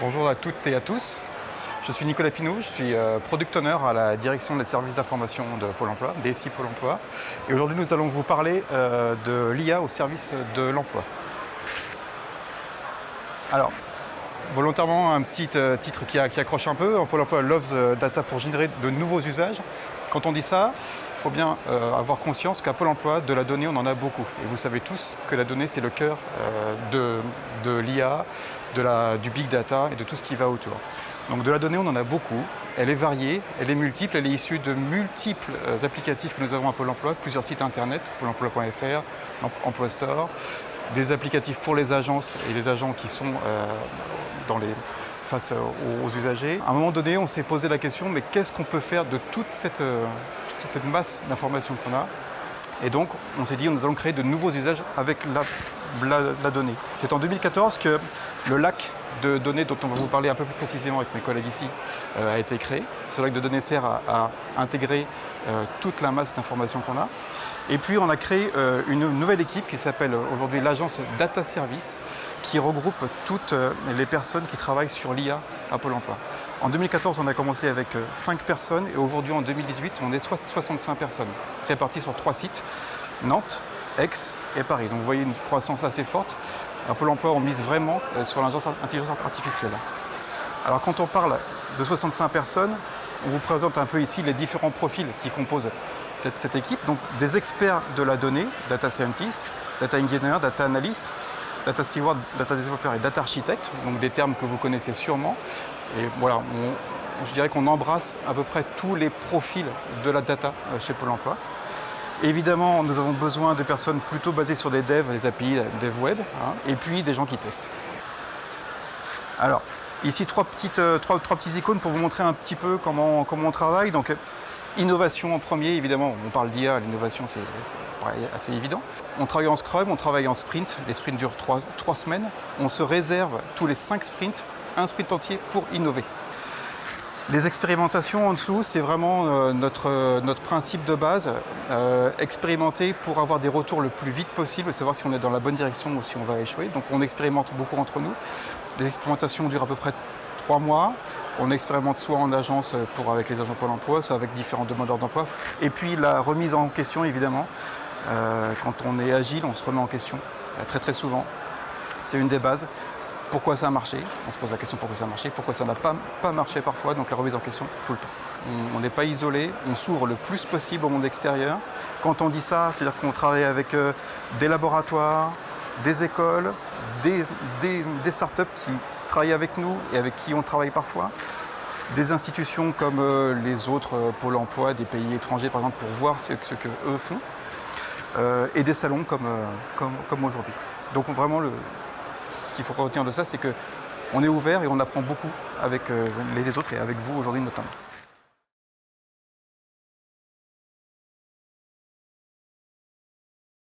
Bonjour à toutes et à tous. Je suis Nicolas Pinault, je suis Product Owner à la direction des services d'information de Pôle emploi, DSI Pôle emploi. Et aujourd'hui, nous allons vous parler de l'IA au service de l'emploi. Alors, volontairement, un petit titre qui accroche un peu. Pôle emploi loves data pour générer de nouveaux usages. Quand on dit ça, il faut bien avoir conscience qu'à Pôle emploi, de la donnée, on en a beaucoup. Et vous savez tous que la donnée, c'est le cœur de l'IA, du big data et de tout ce qui va autour. Donc de la donnée, on en a beaucoup. Elle est variée, elle est multiple, elle est issue de multiples applicatifs que nous avons à Pôle emploi, plusieurs sites internet, pôle emploi.fr, Emploi Store, des applicatifs pour les agences et les agents qui sont face aux usagers. À un moment donné, on s'est posé la question, mais qu'est-ce qu'on peut faire de toute cette masse d'informations qu'on a? Et donc, on s'est dit, nous allons créer de nouveaux usages avec la donnée. C'est en 2014 que le lac de données, dont on va vous parler un peu plus précisément avec mes collègues ici, a été créé. Ce lac de données sert à intégrer toute la masse d'informations qu'on a. Et puis, on a créé une nouvelle équipe qui s'appelle aujourd'hui l'agence Data Service, qui regroupe toutes les personnes qui travaillent sur l'IA à Pôle emploi. En 2014, on a commencé avec 5 personnes et aujourd'hui, en 2018, on est 65 personnes réparties sur 3 sites, Nantes, Aix et Paris. Donc vous voyez une croissance assez forte. À Pôle emploi, on mise vraiment sur l'intelligence artificielle. Alors quand on parle de 65 personnes, on vous présente un peu ici les différents profils qui composent cette équipe. Donc des experts de la donnée, data scientist, data engineer, data analyst, data steward, data développeur et data architecte, donc des termes que vous connaissez sûrement. Et voilà, je dirais qu'on embrasse à peu près tous les profils de la data chez Pôle emploi. Évidemment, nous avons besoin de personnes plutôt basées sur des devs, des API, dev web, et puis des gens qui testent. Alors, ici trois petites icônes pour vous montrer un petit peu comment on travaille. Donc, innovation en premier, évidemment, on parle d'IA, l'innovation c'est assez évident. On travaille en Scrum, on travaille en sprint, les sprints durent 3 semaines. On se réserve tous les 5 sprints, un sprint entier pour innover. Les expérimentations en dessous, c'est vraiment notre principe de base, expérimenter pour avoir des retours le plus vite possible, savoir si on est dans la bonne direction ou si on va échouer. Donc on expérimente beaucoup entre nous. Les expérimentations durent à peu près 3 mois. On expérimente soit en agence avec les agents Pôle emploi, soit avec différents demandeurs d'emploi. Et puis la remise en question, évidemment. Quand on est agile, on se remet en question très souvent. C'est une des bases. Pourquoi ça a marché? On se pose la question pourquoi ça a marché, pourquoi ça n'a pas marché parfois, donc la remise en question tout le temps. On n'est pas isolé, on s'ouvre le plus possible au monde extérieur. Quand on dit ça, c'est-à-dire qu'on travaille avec des laboratoires, des écoles, des startups qui travaillent avec nous et avec qui on travaille parfois, des institutions comme les autres pôles emploi des pays étrangers par exemple pour voir ce qu'eux font, et des salons comme aujourd'hui. Donc vraiment, ce qu'il faut retenir de ça, c'est qu'on est ouvert et on apprend beaucoup avec les autres et avec vous aujourd'hui notamment.